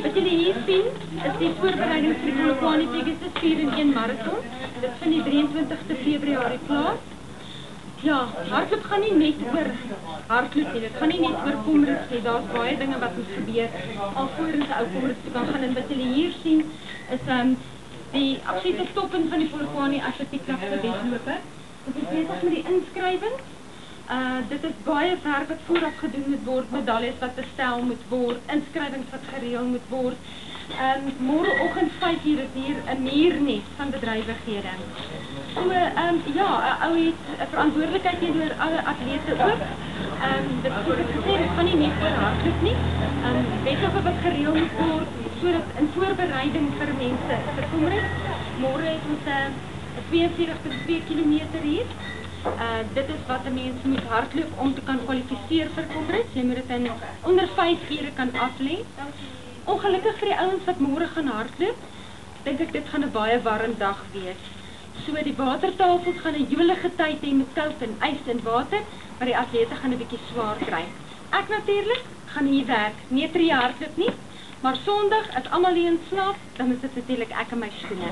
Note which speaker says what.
Speaker 1: Wat jullie hier zien, is die voorbereiding vir die Polokwane Pegasus 4-in-1 marathon. Dit vind die 23 Februarie plaas. Ja, hardloop gaan nie net oor hardloop nie, dit gaan nie net oor Komrits nie, daar's baie dinge wat moet gebeur alvorens ou Komrits te kan gaan. En wat julle hier sien is die absolute toppunt van die Polokwane Atletiek Klub se wedlope. Ons is besig met die inskrywings. Dit is baie werk wat vooraf gedoen moet word, medaljes wat bestel moet word, inskrywings wat gereël moet word. Môreoggend 5:00 is hier 'n muurnes van bedrywighede. So ja, 'n ou het 'n verantwoordelikheid teenoor alle atlete ook. Dit soos ek gesê, dit gaan nie net oor hardloop nie. Wedlope wat gereël moet word sodat in voorbereiding vir mense vir Komrits. Môre het ons 'n 42.2 km hier. Dit is wat 'n mens moet hardloop om te kan kwalifiseer vir Komrits. Jy moet dit in onder 5 ure kan aflê. Ongelukkig vir die ouens wat môre gaan hardloop, dink ek dit gaan 'n baie warm dag wees. So die watertafels gaan 'n jolige tyd hê met kook en ys en water, maar die atlete gaan 'n bietjie swaar kry. Ek natuurlik gaan hier werk, nie vir die hardloop nie, maar Sondag as almal hier in slaap, dan is dit natuurlik ek en my skoene.